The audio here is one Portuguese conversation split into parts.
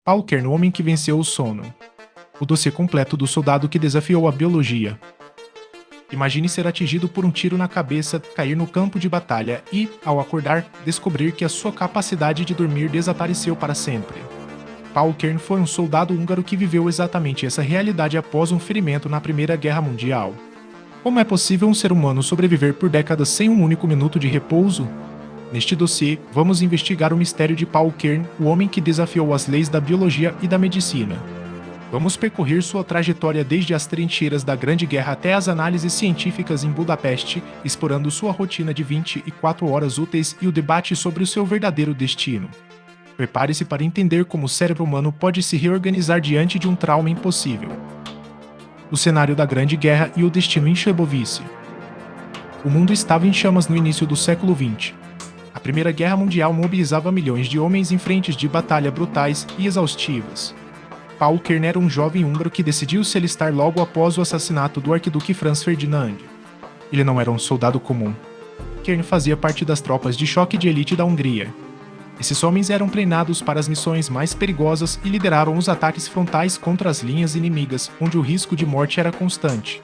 Paul Kern, o homem que venceu o sono. O dossiê completo do soldado que desafiou a biologia. Imagine ser atingido por um tiro na cabeça, cair no campo de batalha e, ao acordar, descobrir que a sua capacidade de dormir desapareceu para sempre. Paul Kern foi um soldado húngaro que viveu exatamente essa realidade após um ferimento na Primeira Guerra Mundial. Como é possível um ser humano sobreviver por décadas sem um único minuto de repouso? Neste dossiê, vamos investigar o mistério de Paul Kern, o homem que desafiou as leis da biologia e da medicina. Vamos percorrer sua trajetória desde as trincheiras da Grande Guerra até as análises científicas em Budapeste, explorando sua rotina de 24 horas úteis e o debate sobre o seu verdadeiro destino. Prepare-se para entender como o cérebro humano pode se reorganizar diante de um trauma impossível. O cenário da Grande Guerra e o destino em Chebovice. O mundo estava em chamas no início do século XX. A Primeira Guerra Mundial mobilizava milhões de homens em frentes de batalha brutais e exaustivas. Paul Kern era um jovem húngaro que decidiu se alistar logo após o assassinato do arquiduque Franz Ferdinand. Ele não era um soldado comum. Kern fazia parte das tropas de choque de elite da Hungria. Esses homens eram treinados para as missões mais perigosas e lideraram os ataques frontais contra as linhas inimigas, onde o risco de morte era constante.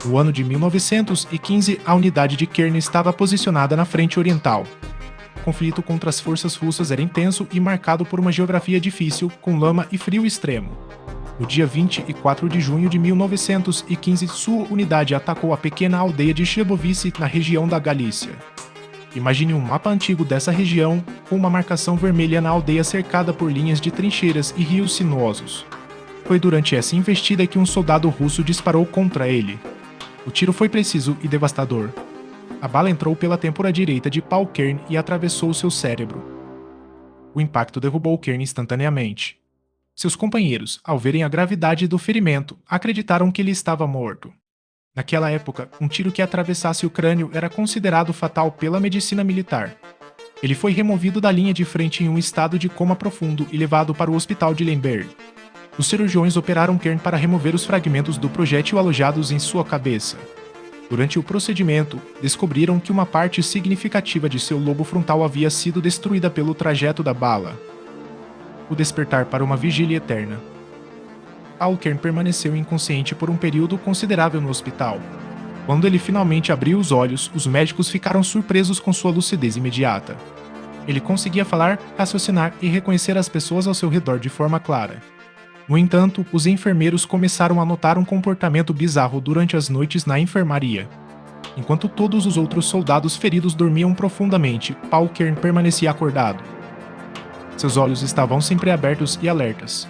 No ano de 1915, a unidade de Kern estava posicionada na frente oriental. O conflito contra as forças russas era intenso e marcado por uma geografia difícil, com lama e frio extremo. No dia 24 de junho de 1915, sua unidade atacou a pequena aldeia de Chebovice, na região da Galícia. Imagine um mapa antigo dessa região, com uma marcação vermelha na aldeia cercada por linhas de trincheiras e rios sinuosos. Foi durante essa investida que um soldado russo disparou contra ele. O tiro foi preciso e devastador. A bala entrou pela têmpora direita de Paul Kern e atravessou seu cérebro. O impacto derrubou Kern instantaneamente. Seus companheiros, ao verem a gravidade do ferimento, acreditaram que ele estava morto. Naquela época, um tiro que atravessasse o crânio era considerado fatal pela medicina militar. Ele foi removido da linha de frente em um estado de coma profundo e levado para o hospital de Lemberg. Os cirurgiões operaram Kern para remover os fragmentos do projétil alojados em sua cabeça. Durante o procedimento, descobriram que uma parte significativa de seu lobo frontal havia sido destruída pelo trajeto da bala. O despertar para uma vigília eterna. Paul Kern permaneceu inconsciente por um período considerável no hospital. Quando ele finalmente abriu os olhos, os médicos ficaram surpresos com sua lucidez imediata. Ele conseguia falar, raciocinar e reconhecer as pessoas ao seu redor de forma clara. No entanto, os enfermeiros começaram a notar um comportamento bizarro durante as noites na enfermaria. Enquanto todos os outros soldados feridos dormiam profundamente, Paul Kern permanecia acordado. Seus olhos estavam sempre abertos e alertas.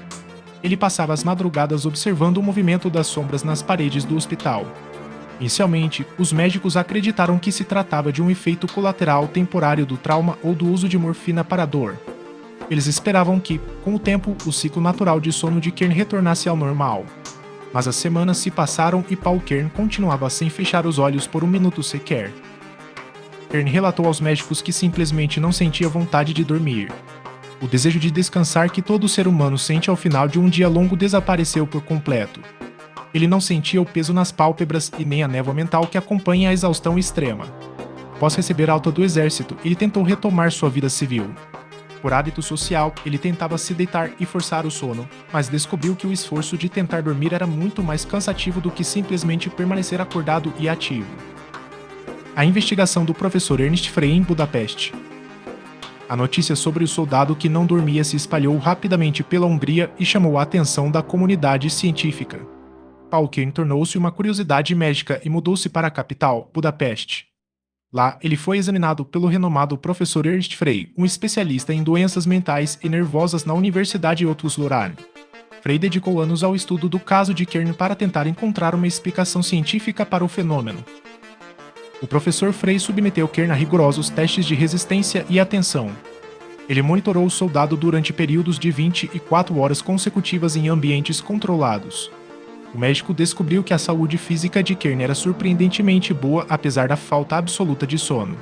Ele passava as madrugadas observando o movimento das sombras nas paredes do hospital. Inicialmente, os médicos acreditaram que se tratava de um efeito colateral temporário do trauma ou do uso de morfina para a dor. Eles esperavam que, com o tempo, o ciclo natural de sono de Kern retornasse ao normal. Mas as semanas se passaram e Paul Kern continuava sem fechar os olhos por um minuto sequer. Kern relatou aos médicos que simplesmente não sentia vontade de dormir. O desejo de descansar que todo ser humano sente ao final de um dia longo desapareceu por completo. Ele não sentia o peso nas pálpebras e nem a névoa mental que acompanha a exaustão extrema. Após receber alta do exército, ele tentou retomar sua vida civil. Por hábito social, ele tentava se deitar e forçar o sono, mas descobriu que o esforço de tentar dormir era muito mais cansativo do que simplesmente permanecer acordado e ativo. A investigação do professor Ernst Frey em Budapeste. A notícia sobre o soldado que não dormia se espalhou rapidamente pela Hungria e chamou a atenção da comunidade científica. Paul Kern tornou-se uma curiosidade médica e mudou-se para a capital, Budapeste. Lá, ele foi examinado pelo renomado professor Ernst Frey, um especialista em doenças mentais e nervosas na Universidade Aarhus-Lorraine. Frey dedicou anos ao estudo do caso de Kern para tentar encontrar uma explicação científica para o fenômeno. O professor Frey submeteu Kern a rigorosos testes de resistência e atenção. Ele monitorou o soldado durante períodos de 24 horas consecutivas em ambientes controlados. O médico descobriu que a saúde física de Kern era surpreendentemente boa apesar da falta absoluta de sono.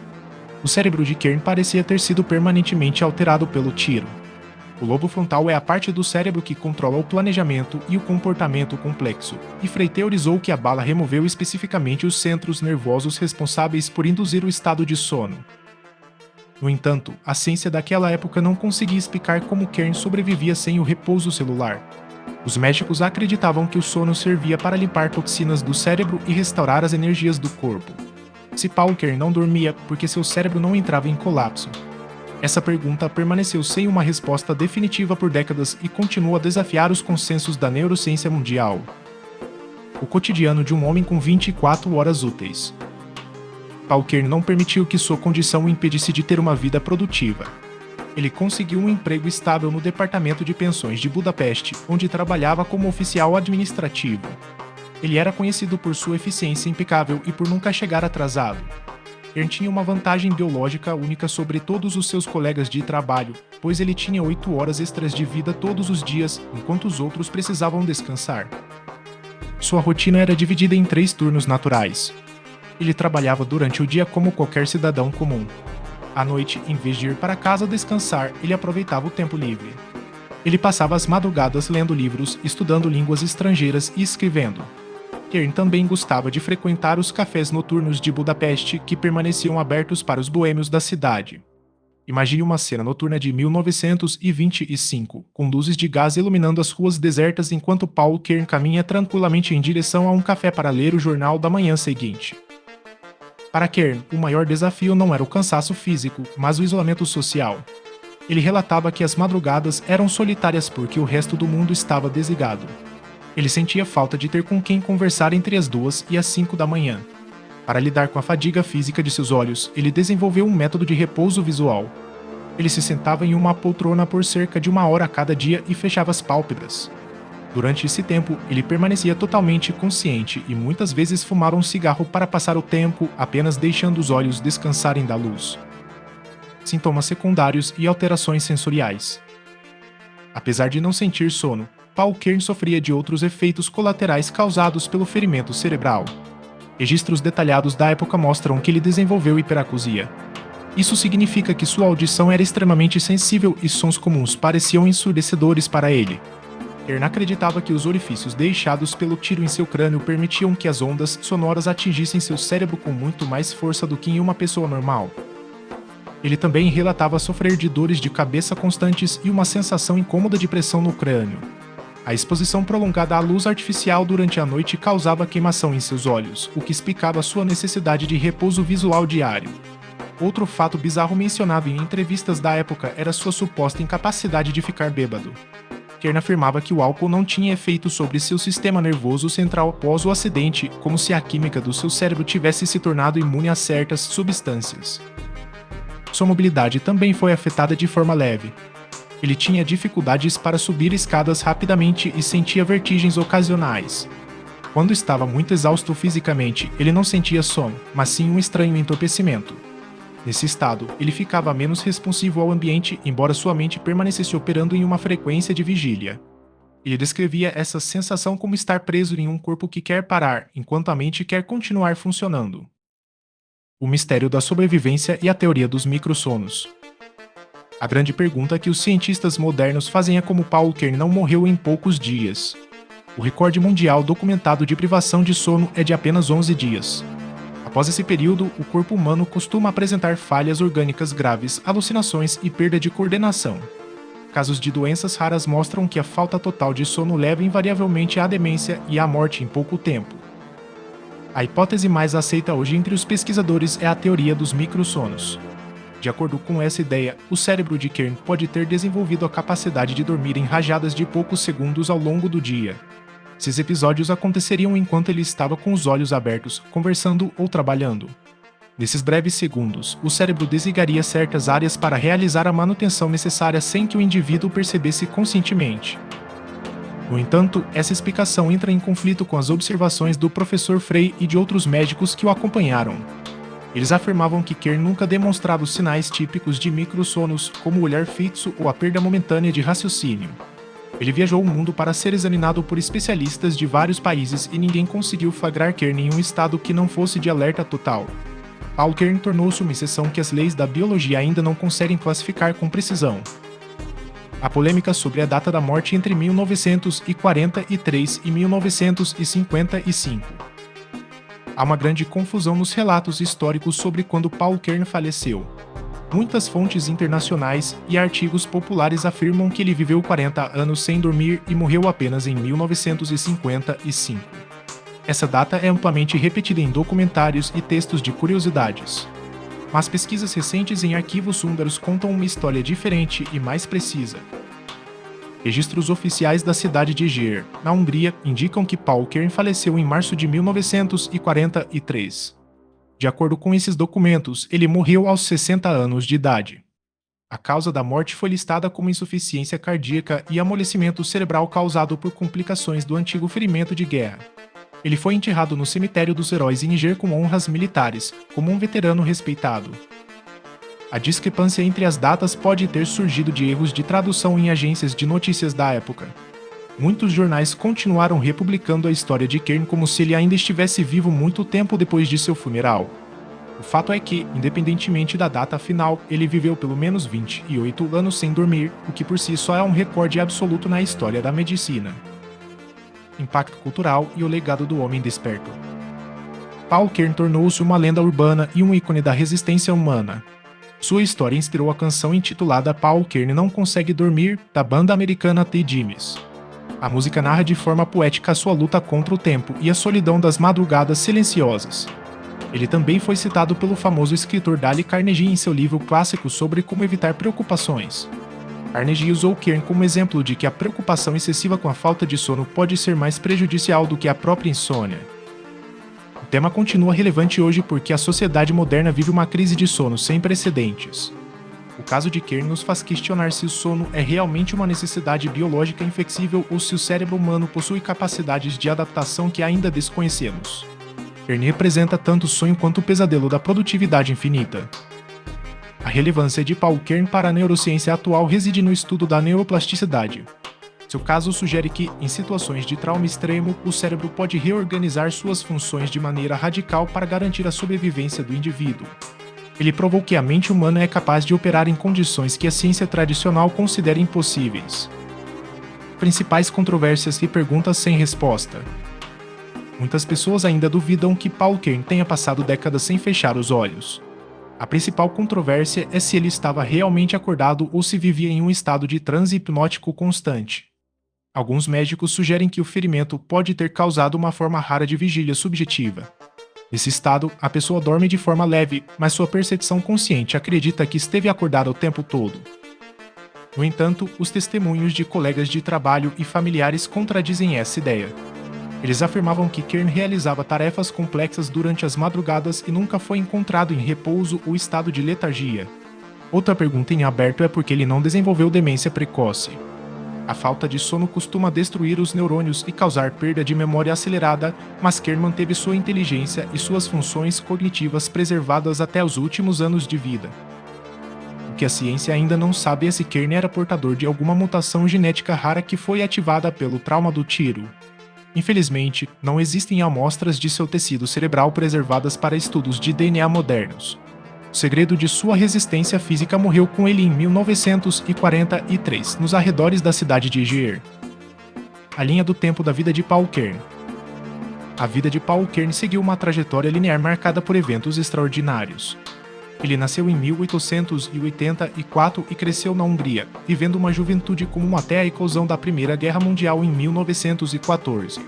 O cérebro de Kern parecia ter sido permanentemente alterado pelo tiro. O lobo frontal é a parte do cérebro que controla o planejamento e o comportamento complexo, e Frey teorizou que a bala removeu especificamente os centros nervosos responsáveis por induzir o estado de sono. No entanto, a ciência daquela época não conseguia explicar como Kern sobrevivia sem o repouso celular. Os médicos acreditavam que o sono servia para limpar toxinas do cérebro e restaurar as energias do corpo. Se Paul Kern não dormia porque seu cérebro não entrava em colapso? Essa pergunta permaneceu sem uma resposta definitiva por décadas e continua a desafiar os consensos da neurociência mundial. O cotidiano de um homem com 24 horas úteis. Paul Kern não permitiu que sua condição o impedisse de ter uma vida produtiva. Ele conseguiu um emprego estável no departamento de pensões de Budapeste, onde trabalhava como oficial administrativo. Ele era conhecido por sua eficiência impecável e por nunca chegar atrasado. Kern tinha uma vantagem biológica única sobre todos os seus colegas de trabalho, pois ele tinha 8 horas extras de vida todos os dias, enquanto os outros precisavam descansar. Sua rotina era dividida em 3 turnos naturais. Ele trabalhava durante o dia como qualquer cidadão comum. À noite, em vez de ir para casa descansar, ele aproveitava o tempo livre. Ele passava as madrugadas lendo livros, estudando línguas estrangeiras e escrevendo. Kern também gostava de frequentar os cafés noturnos de Budapeste que permaneciam abertos para os boêmios da cidade. Imagine uma cena noturna de 1925, com luzes de gás iluminando as ruas desertas enquanto Paul Kern caminha tranquilamente em direção a um café para ler o jornal da manhã seguinte. Para Kern, o maior desafio não era o cansaço físico, mas o isolamento social. Ele relatava que as madrugadas eram solitárias porque o resto do mundo estava desligado. Ele sentia falta de ter com quem conversar entre as 2 e as 5 da manhã. Para lidar com a fadiga física de seus olhos, ele desenvolveu um método de repouso visual. Ele se sentava em uma poltrona por cerca de 1 hora a cada dia e fechava as pálpebras. Durante esse tempo, ele permanecia totalmente consciente e muitas vezes fumava um cigarro para passar o tempo, apenas deixando os olhos descansarem da luz. Sintomas secundários e alterações sensoriais. Apesar de não sentir sono, Paul Kern sofria de outros efeitos colaterais causados pelo ferimento cerebral. Registros detalhados da época mostram que ele desenvolveu hiperacusia. Isso significa que sua audição era extremamente sensível e sons comuns pareciam ensurdecedores para ele. Kern acreditava que os orifícios deixados pelo tiro em seu crânio permitiam que as ondas sonoras atingissem seu cérebro com muito mais força do que em uma pessoa normal. Ele também relatava sofrer de dores de cabeça constantes e uma sensação incômoda de pressão no crânio. A exposição prolongada à luz artificial durante a noite causava queimação em seus olhos, o que explicava sua necessidade de repouso visual diário. Outro fato bizarro mencionado em entrevistas da época era sua suposta incapacidade de ficar bêbado. Kern afirmava que o álcool não tinha efeito sobre seu sistema nervoso central após o acidente, como se a química do seu cérebro tivesse se tornado imune a certas substâncias. Sua mobilidade também foi afetada de forma leve. Ele tinha dificuldades para subir escadas rapidamente e sentia vertigens ocasionais. Quando estava muito exausto fisicamente, ele não sentia sono, mas sim um estranho entorpecimento. Nesse estado, ele ficava menos responsivo ao ambiente, embora sua mente permanecesse operando em uma frequência de vigília. Ele descrevia essa sensação como estar preso em um corpo que quer parar, enquanto a mente quer continuar funcionando. O mistério da sobrevivência e a teoria dos microssonos. A grande pergunta que os cientistas modernos fazem é como Paul Kern não morreu em poucos dias. O recorde mundial documentado de privação de sono é de apenas 11 dias. Após esse período, o corpo humano costuma apresentar falhas orgânicas graves, alucinações e perda de coordenação. Casos de doenças raras mostram que a falta total de sono leva invariavelmente à demência e à morte em pouco tempo. A hipótese mais aceita hoje entre os pesquisadores é a teoria dos microssonos. De acordo com essa ideia, o cérebro de Kern pode ter desenvolvido a capacidade de dormir em rajadas de poucos segundos ao longo do dia. Esses episódios aconteceriam enquanto ele estava com os olhos abertos, conversando ou trabalhando. Nesses breves segundos, o cérebro desligaria certas áreas para realizar a manutenção necessária sem que o indivíduo percebesse conscientemente. No entanto, essa explicação entra em conflito com as observações do professor Frey e de outros médicos que o acompanharam. Eles afirmavam que Kern nunca demonstrava os sinais típicos de microssonos, como o olhar fixo ou a perda momentânea de raciocínio. Ele viajou o mundo para ser examinado por especialistas de vários países e ninguém conseguiu flagrar Kern em um estado que não fosse de alerta total. Paul Kern tornou-se uma exceção que as leis da biologia ainda não conseguem classificar com precisão. A polêmica sobre a data da morte entre 1943 e 1955. Há uma grande confusão nos relatos históricos sobre quando Paul Kern faleceu. Muitas fontes internacionais e artigos populares afirmam que ele viveu 40 anos sem dormir e morreu apenas em 1955. Essa data é amplamente repetida em documentários e textos de curiosidades. Mas pesquisas recentes em arquivos húngaros contam uma história diferente e mais precisa. Registros oficiais da cidade de Eger, na Hungria, indicam que Paul Kern faleceu em março de 1943. De acordo com esses documentos, ele morreu aos 60 anos de idade. A causa da morte foi listada como insuficiência cardíaca e amolecimento cerebral causado por complicações do antigo ferimento de guerra. Ele foi enterrado no cemitério dos heróis em Eger com honras militares, como um veterano respeitado. A discrepância entre as datas pode ter surgido de erros de tradução em agências de notícias da época. Muitos jornais continuaram republicando a história de Kern como se ele ainda estivesse vivo muito tempo depois de seu funeral. O fato é que, independentemente da data final, ele viveu pelo menos 28 anos sem dormir, o que por si só é um recorde absoluto na história da medicina. Impacto cultural e o legado do homem desperto. Paul Kern tornou-se uma lenda urbana e um ícone da resistência humana. Sua história inspirou a canção intitulada Paul Kern Não Consegue Dormir, da banda americana The Jimmys. A música narra de forma poética a sua luta contra o tempo e a solidão das madrugadas silenciosas. Ele também foi citado pelo famoso escritor Dale Carnegie em seu livro clássico sobre como evitar preocupações. Carnegie usou Kern como exemplo de que a preocupação excessiva com a falta de sono pode ser mais prejudicial do que a própria insônia. O tema continua relevante hoje porque a sociedade moderna vive uma crise de sono sem precedentes. O caso de Kern nos faz questionar se o sono é realmente uma necessidade biológica inflexível ou se o cérebro humano possui capacidades de adaptação que ainda desconhecemos. Kern representa tanto o sonho quanto o pesadelo da produtividade infinita. A relevância de Paul Kern para a neurociência atual reside no estudo da neuroplasticidade. Seu caso sugere que, em situações de trauma extremo, o cérebro pode reorganizar suas funções de maneira radical para garantir a sobrevivência do indivíduo. Ele provou que a mente humana é capaz de operar em condições que a ciência tradicional considera impossíveis. Principais controvérsias e perguntas sem resposta. Muitas pessoas ainda duvidam que Paul Kern tenha passado décadas sem fechar os olhos. A principal controvérsia é se ele estava realmente acordado ou se vivia em um estado de transe hipnótico constante. Alguns médicos sugerem que o ferimento pode ter causado uma forma rara de vigília subjetiva. Nesse estado, a pessoa dorme de forma leve, mas sua percepção consciente acredita que esteve acordada o tempo todo. No entanto, os testemunhos de colegas de trabalho e familiares contradizem essa ideia. Eles afirmavam que Kern realizava tarefas complexas durante as madrugadas e nunca foi encontrado em repouso ou estado de letargia. Outra pergunta em aberto é por que ele não desenvolveu demência precoce. A falta de sono costuma destruir os neurônios e causar perda de memória acelerada, mas Kern manteve sua inteligência e suas funções cognitivas preservadas até os últimos anos de vida. O que a ciência ainda não sabe é se Kern era portador de alguma mutação genética rara que foi ativada pelo trauma do tiro. Infelizmente, não existem amostras de seu tecido cerebral preservadas para estudos de DNA modernos. O segredo de sua resistência física morreu com ele em 1943, nos arredores da cidade de Eger. A linha do tempo da vida de Paul Kern. A vida de Paul Kern seguiu uma trajetória linear marcada por eventos extraordinários. Ele nasceu em 1884 e cresceu na Hungria, vivendo uma juventude comum até a eclosão da Primeira Guerra Mundial em 1914.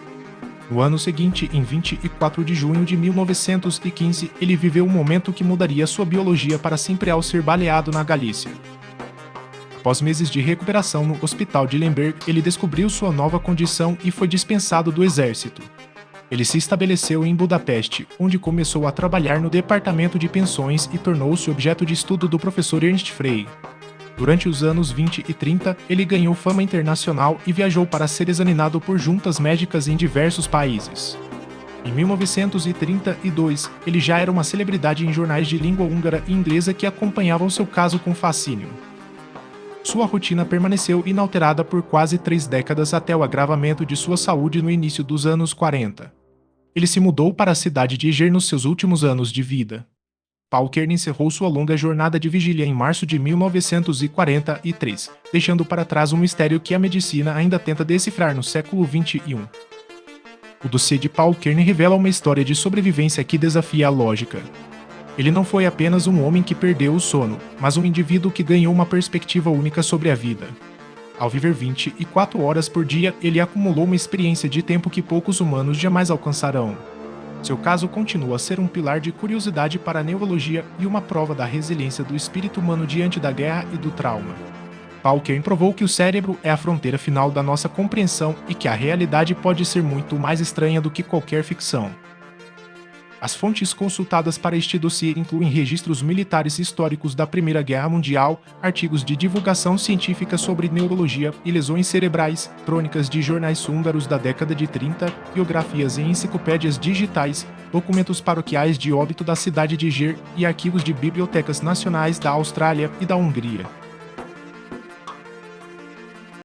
No ano seguinte, em 24 de junho de 1915, ele viveu um momento que mudaria sua biologia para sempre ao ser baleado na Galícia. Após meses de recuperação no hospital de Lemberg, ele descobriu sua nova condição e foi dispensado do exército. Ele se estabeleceu em Budapeste, onde começou a trabalhar no departamento de pensões e tornou-se objeto de estudo do professor Ernst Frey. Durante os anos 20 e 30, ele ganhou fama internacional e viajou para ser examinado por juntas médicas em diversos países. Em 1932, ele já era uma celebridade em jornais de língua húngara e inglesa que acompanhavam seu caso com fascínio. Sua rotina permaneceu inalterada por quase 3 décadas até o agravamento de sua saúde no início dos anos 40. Ele se mudou para a cidade de Eger nos seus últimos anos de vida. Paul Kern encerrou sua longa jornada de vigília em março de 1943, deixando para trás um mistério que a medicina ainda tenta decifrar no século XXI. O dossiê de Paul Kern revela uma história de sobrevivência que desafia a lógica. Ele não foi apenas um homem que perdeu o sono, mas um indivíduo que ganhou uma perspectiva única sobre a vida. Ao viver 24 horas por dia, ele acumulou uma experiência de tempo que poucos humanos jamais alcançarão. Seu caso continua a ser um pilar de curiosidade para a neurologia e uma prova da resiliência do espírito humano diante da guerra e do trauma. Pauker provou que o cérebro é a fronteira final da nossa compreensão e que a realidade pode ser muito mais estranha do que qualquer ficção. As fontes consultadas para este dossiê incluem registros militares históricos da Primeira Guerra Mundial, artigos de divulgação científica sobre neurologia e lesões cerebrais, crônicas de jornais húngaros da década de 30, biografias e enciclopédias digitais, documentos paroquiais de óbito da cidade de Ger e arquivos de bibliotecas nacionais da Austrália e da Hungria.